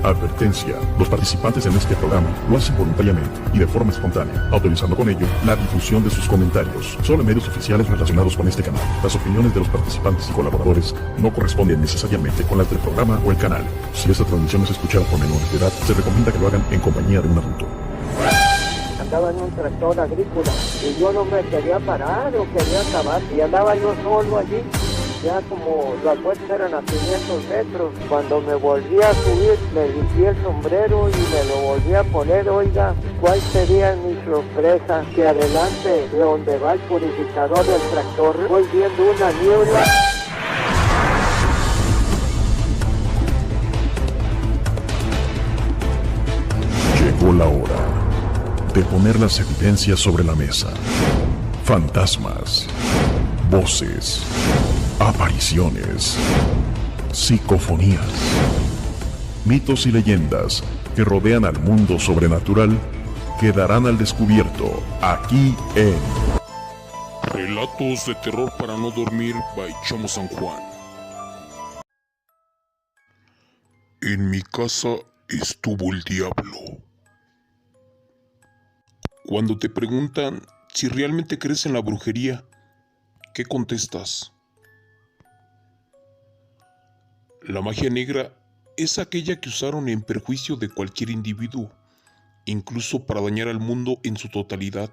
Advertencia: los participantes en este programa lo hacen voluntariamente y de forma espontánea, autorizando con ello la difusión de sus comentarios, solo en medios oficiales relacionados con este canal. Las opiniones de los participantes y colaboradores no corresponden necesariamente con las del programa o el canal. Si esta transmisión es escuchada por menores de edad, se recomienda que lo hagan en compañía de un adulto. Andaba en un tractor agrícola y yo no me quería parar o quería acabar y andaba yo solo allí. Ya como las vueltas eran a 500 metros, cuando me volví a subir me limpié el sombrero y me lo volví a poner. Oiga, ¿cuál sería mi sorpresa? Que adelante, de donde va el purificador del tractor, voy viendo una niebla. Llegó la hora de poner las evidencias sobre la mesa. Fantasmas, voces, apariciones, psicofonías, mitos y leyendas que rodean al mundo sobrenatural quedarán al descubierto aquí en Relatos de terror para no dormir by Chamo San Juan. En mi casa estuvo el diablo. Cuando te preguntan si realmente crees en la brujería, ¿qué contestas? La magia negra es aquella que usaron en perjuicio de cualquier individuo, incluso para dañar al mundo en su totalidad.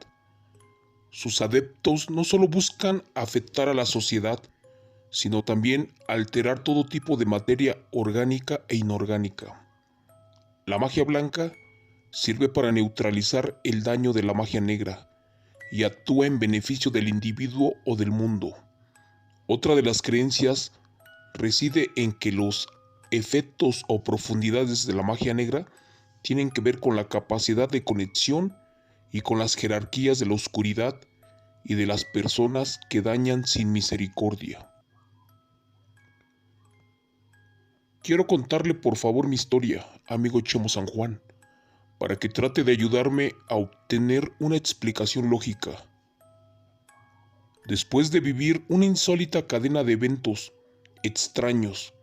Sus adeptos no solo buscan afectar a la sociedad, sino también alterar todo tipo de materia orgánica e inorgánica. La magia blanca sirve para neutralizar el daño de la magia negra y actúa en beneficio del individuo o del mundo. Otra de las creencias reside en que los efectos o profundidades de la magia negra tienen que ver con la capacidad de conexión y con las jerarquías de la oscuridad y de las personas que dañan sin misericordia. Quiero contarle por favor mi historia, amigo Chamo San Juan, para que trate de ayudarme a obtener una explicación lógica. Después de vivir una insólita cadena de eventos extraños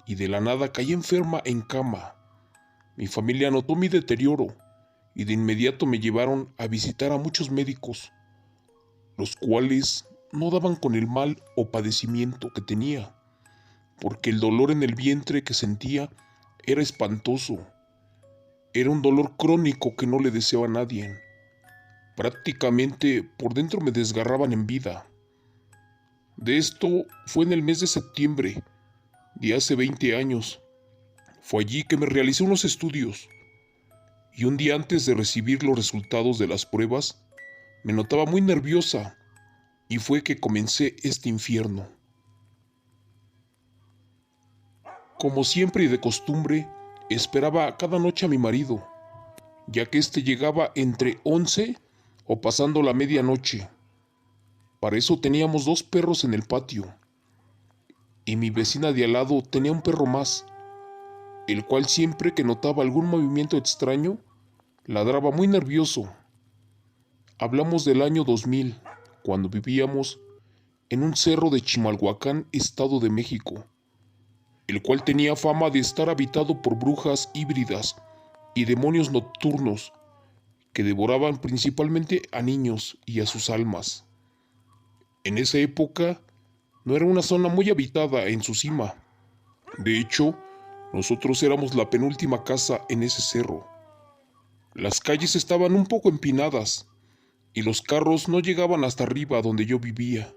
y de la nada caí enferma en cama. Mi familia notó mi deterioro y de inmediato me llevaron a visitar a muchos médicos, los cuales no daban con el mal o padecimiento que tenía, porque el dolor en el vientre que sentía era espantoso. Era un dolor crónico que no le deseaba a nadie. Prácticamente por dentro me desgarraban en vida. De esto fue en el mes de septiembre de hace 20 años. Fue allí que me realicé unos estudios y un día antes de recibir los resultados de las pruebas me notaba muy nerviosa y fue que comencé este infierno. Como siempre y de costumbre, esperaba cada noche a mi marido, ya que éste llegaba entre 11 o pasando la medianoche. Para eso teníamos 2 perros en el patio, y mi vecina de al lado tenía un perro más, el cual siempre que notaba algún movimiento extraño, ladraba muy nervioso. Hablamos del año 2000, cuando vivíamos en un cerro de Chimalhuacán, Estado de México, el cual tenía fama de estar habitado por brujas híbridas y demonios nocturnos que devoraban principalmente a niños y a sus almas. En esa época no era una zona muy habitada en su cima. De hecho, nosotros éramos la penúltima casa en ese cerro. Las calles estaban un poco empinadas y los carros no llegaban hasta arriba donde yo vivía.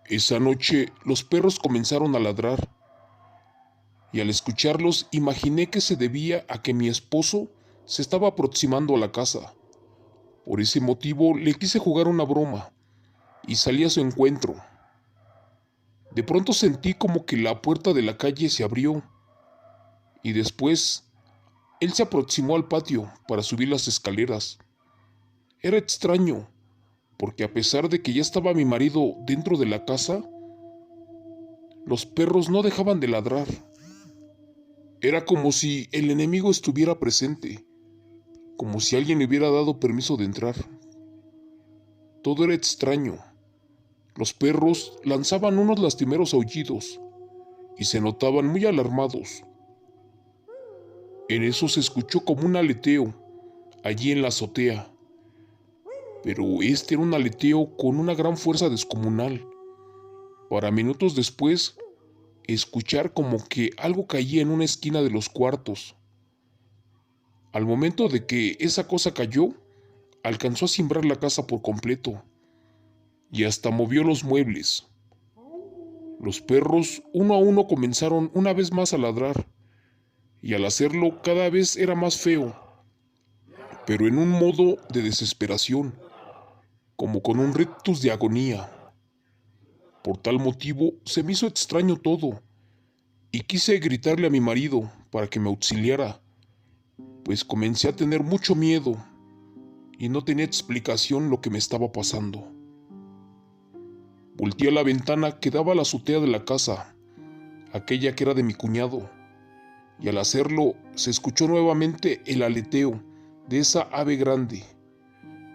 Esa noche los perros comenzaron a ladrar y al escucharlos imaginé que se debía a que mi esposo se estaba aproximando a la casa. Por ese motivo le quise jugar una broma y salí a su encuentro. De pronto sentí como que la puerta de la calle se abrió y después él se aproximó al patio para subir las escaleras. Era extraño, porque a pesar de que ya estaba mi marido dentro de la casa, los perros no dejaban de ladrar. Era como si el enemigo estuviera presente, como si alguien le hubiera dado permiso de entrar. Todo era extraño. Los perros lanzaban unos lastimeros aullidos y se notaban muy alarmados. En eso se escuchó como un aleteo allí en la azotea, pero este era un aleteo con una gran fuerza descomunal. Para minutos después, escuchar como que algo caía en una esquina de los cuartos. Al momento de que esa cosa cayó, alcanzó a cimbrar la casa por completo y hasta movió los muebles. Los perros, uno a uno, comenzaron una vez más a ladrar, y al hacerlo cada vez era más feo, pero en un modo de desesperación, como con un rictus de agonía. Por tal motivo se me hizo extraño todo, y quise gritarle a mi marido para que me auxiliara, pues comencé a tener mucho miedo, y no tenía explicación lo que me estaba pasando. Volteé a la ventana que daba a la azotea de la casa, aquella que era de mi cuñado, y al hacerlo se escuchó nuevamente el aleteo de esa ave grande,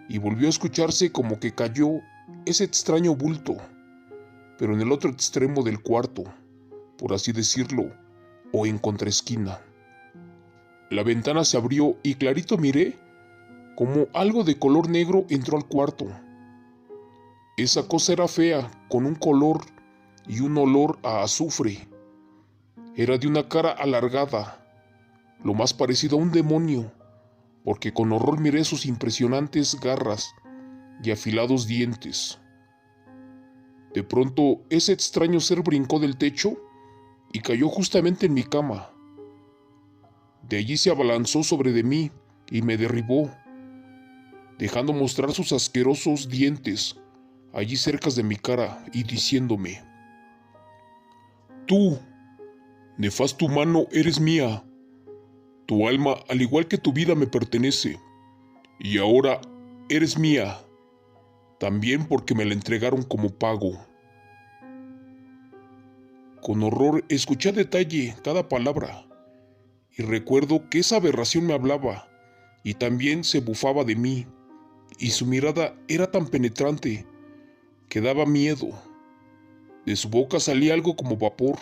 y volvió a escucharse como que cayó ese extraño bulto, pero en el otro extremo del cuarto, por así decirlo, o en contraesquina. La ventana se abrió y clarito miré como algo de color negro entró al cuarto. Esa cosa era fea, con un color y un olor a azufre. Era de una cara alargada, lo más parecido a un demonio, porque con horror miré sus impresionantes garras y afilados dientes. De pronto, ese extraño ser brincó del techo y cayó justamente en mi cama. De allí se abalanzó sobre de mí y me derribó, dejando mostrar sus asquerosos dientes allí cerca de mi cara y diciéndome: «Tú, nefasto humano, eres mía. Tu alma, al igual que tu vida, me pertenece. Y ahora eres mía, también porque me la entregaron como pago». Con horror escuché a detalle cada palabra, y recuerdo que esa aberración me hablaba, y también se bufaba de mí, y su mirada era tan penetrante que daba miedo. De su boca salía algo como vapor,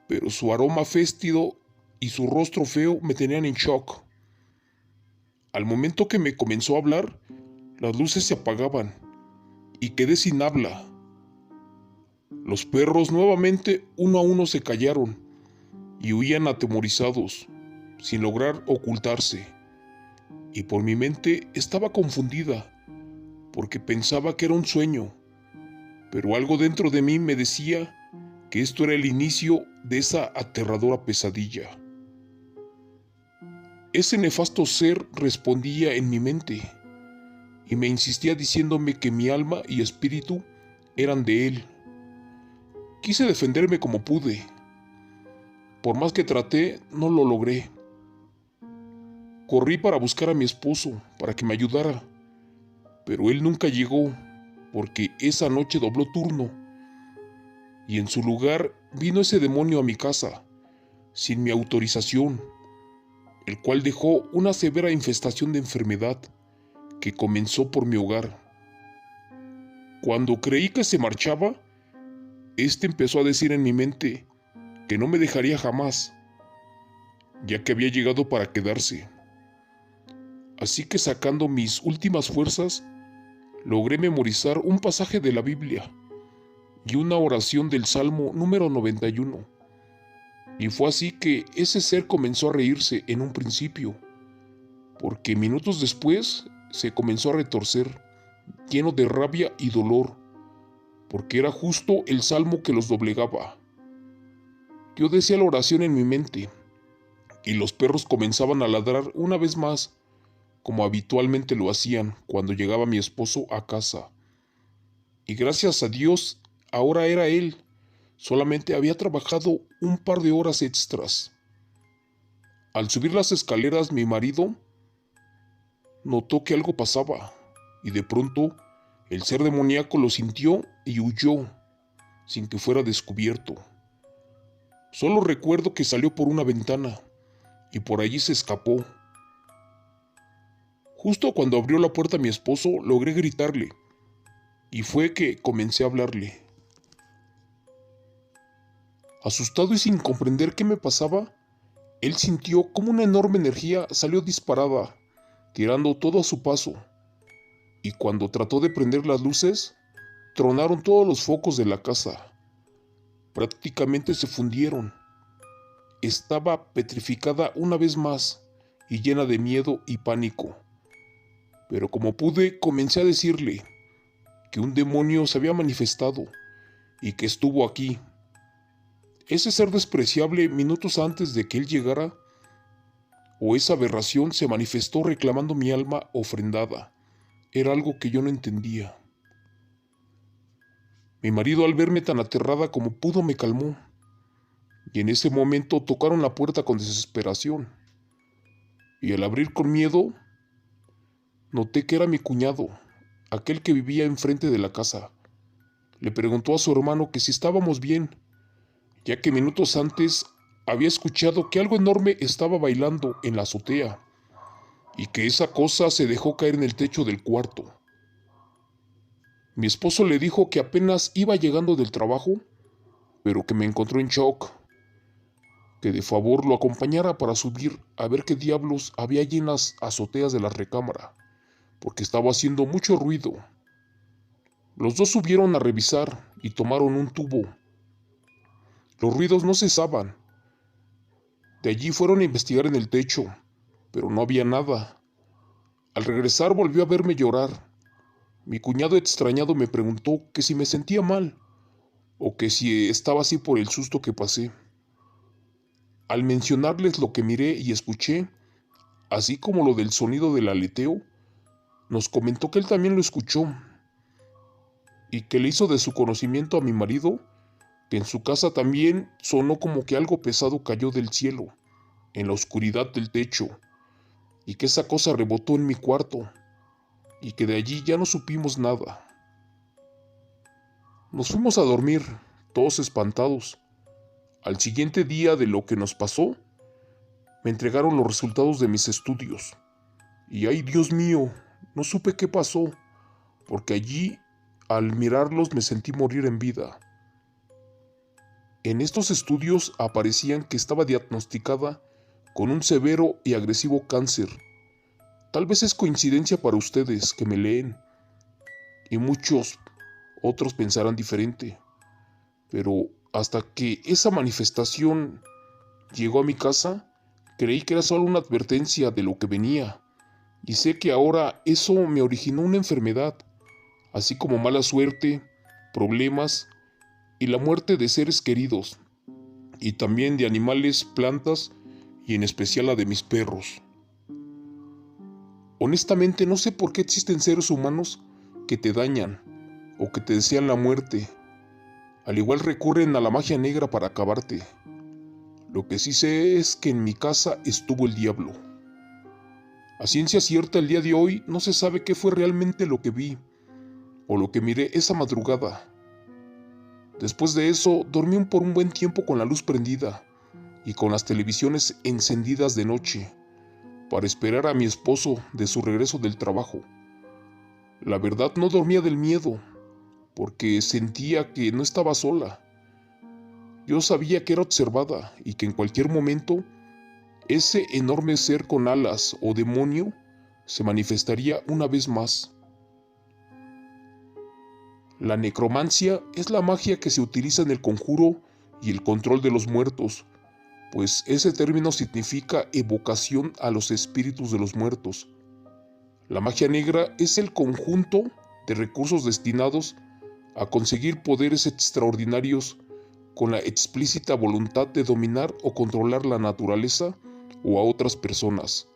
pero su aroma féstido y su rostro feo me tenían en shock. Al momento que me comenzó a hablar, las luces se apagaban y quedé sin habla. Los perros nuevamente uno a uno se callaron y huían atemorizados, sin lograr ocultarse, y por mi mente estaba confundida, porque pensaba que era un sueño, pero algo dentro de mí me decía que esto era el inicio de esa aterradora pesadilla. Ese nefasto ser respondía en mi mente, y me insistía diciéndome que mi alma y espíritu eran de él. Quise defenderme como pude. Por más que traté, no lo logré. Corrí para buscar a mi esposo, para que me ayudara, pero él nunca llegó, porque esa noche dobló turno, y en su lugar vino ese demonio a mi casa, sin mi autorización, el cual dejó una severa infestación de enfermedad que comenzó por mi hogar. Cuando creí que se marchaba, este empezó a decir en mi mente que no me dejaría jamás, ya que había llegado para quedarse. Así que, sacando mis últimas fuerzas, logré memorizar un pasaje de la Biblia y una oración del Salmo número 91. Y fue así que ese ser comenzó a reírse en un principio, porque minutos después se comenzó a retorcer, lleno de rabia y dolor, porque era justo el salmo que los doblegaba. Yo decía la oración en mi mente, y los perros comenzaban a ladrar una vez más, como habitualmente lo hacían cuando llegaba mi esposo a casa. Y gracias a Dios, ahora era él. Solamente había trabajado un par de horas extras. Al subir las escaleras, mi marido notó que algo pasaba, y de pronto el ser demoníaco lo sintió y huyó, sin que fuera descubierto. Solo recuerdo que salió por una ventana, y por allí se escapó. Justo cuando abrió la puerta mi esposo, logré gritarle, y fue que comencé a hablarle. Asustado y sin comprender qué me pasaba, Él sintió como una enorme energía salió disparada, tirando todo a su paso, y cuando trató de prender las luces, tronaron todos los focos de la casa. Prácticamente se fundieron. Estaba petrificada una vez más y llena de miedo y pánico. Pero como pude, comencé a decirle que un demonio se había manifestado y que estuvo aquí. Ese ser despreciable minutos antes de que él llegara, o esa aberración se manifestó reclamando mi alma ofrendada. Era algo que yo no entendía. Mi marido, al verme tan aterrada como pudo, me calmó, y en ese momento tocaron la puerta con desesperación, y al abrir con miedo, noté que era mi cuñado, aquel que vivía enfrente de la casa. Le preguntó a su hermano que si estábamos bien, ya que minutos antes había escuchado que algo enorme estaba bailando en la azotea, y que esa cosa se dejó caer en el techo del cuarto. Mi esposo le dijo que apenas iba llegando del trabajo, pero que me encontró en shock, que de favor lo acompañara para subir a ver qué diablos había allí en las azoteas de la recámara, porque estaba haciendo mucho ruido. Los dos subieron a revisar y tomaron un tubo. Los ruidos no cesaban. De allí fueron a investigar en el techo, pero no había nada. Al regresar volvió a verme llorar. Mi cuñado extrañado me preguntó que si me sentía mal, o que si estaba así por el susto que pasé. Al mencionarles lo que miré y escuché, así como lo del sonido del aleteo, nos comentó que él también lo escuchó, y que le hizo de su conocimiento a mi marido que en su casa también sonó como que algo pesado cayó del cielo, en la oscuridad del techo, y que esa cosa rebotó en mi cuarto, y que de allí ya no supimos nada. Nos fuimos a dormir, todos espantados. Al siguiente día de lo que nos pasó, me entregaron los resultados de mis estudios. Y ay, Dios mío, no supe qué pasó, porque allí, al mirarlos, me sentí morir en vida. En estos estudios aparecían que estaba diagnosticada con un severo y agresivo cáncer. Tal vez es coincidencia para ustedes que me leen, y muchos otros pensarán diferente, pero hasta que esa manifestación llegó a mi casa, creí que era solo una advertencia de lo que venía, y sé que ahora eso me originó una enfermedad, así como mala suerte, problemas y la muerte de seres queridos, y también de animales, plantas y en especial la de mis perros. Honestamente no sé por qué existen seres humanos que te dañan o que te desean la muerte. Al igual recurren a la magia negra para acabarte. Lo que sí sé es que en mi casa estuvo el diablo. A ciencia cierta, el día de hoy no se sabe qué fue realmente lo que vi o lo que miré esa madrugada. Después de eso, dormí por un buen tiempo con la luz prendida y con las televisiones encendidas de noche, para esperar a mi esposo de su regreso del trabajo. La verdad, no dormía del miedo, porque sentía que no estaba sola. Yo sabía que era observada y que en cualquier momento ese enorme ser con alas o demonio se manifestaría una vez más. La necromancia es la magia que se utiliza en el conjuro y el control de los muertos, pues ese término significa evocación a los espíritus de los muertos. La magia negra es el conjunto de recursos destinados a conseguir poderes extraordinarios con la explícita voluntad de dominar o controlar la naturaleza o a otras personas.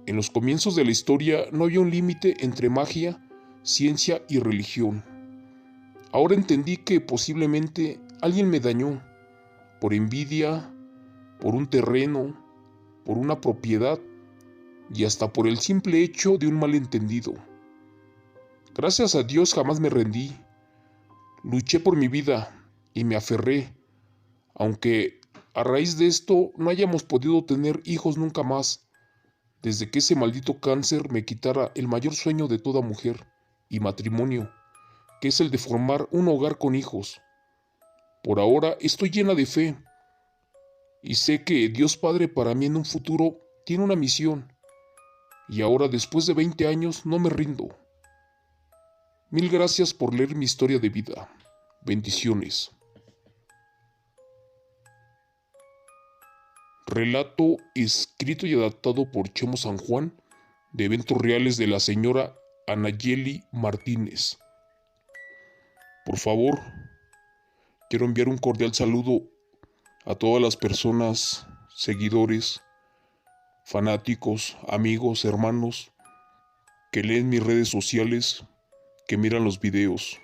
En los comienzos de la historia no había un límite entre magia, ciencia y religión. Ahora entendí que posiblemente alguien me dañó por envidia, por un terreno, por una propiedad y hasta por el simple hecho de un malentendido. Gracias a Dios jamás me rendí. Luché por mi vida y me aferré, aunque a raíz de esto no hayamos podido tener hijos nunca más, desde que ese maldito cáncer me quitara el mayor sueño de toda mujer y matrimonio, que es el de formar un hogar con hijos. Por ahora estoy llena de fe, Y sé que Dios Padre para mí en un futuro tiene una misión. Y ahora, después de 20 años, no me rindo. Mil gracias por leer mi historia de vida. Bendiciones. Relato escrito y adaptado por Chemo San Juan, de eventos reales de la señora Anayeli Martínez. Por favor, quiero enviar un cordial saludo a todas las personas, seguidores, fanáticos, amigos, hermanos, que leen mis redes sociales, que miran los videos.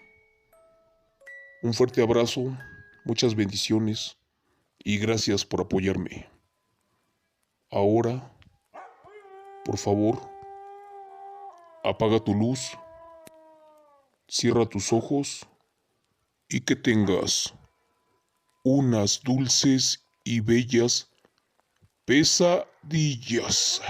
Un fuerte abrazo, muchas bendiciones y gracias por apoyarme. Ahora, por favor, apaga tu luz, cierra tus ojos y que tengas unas dulces y bellas pesadillas.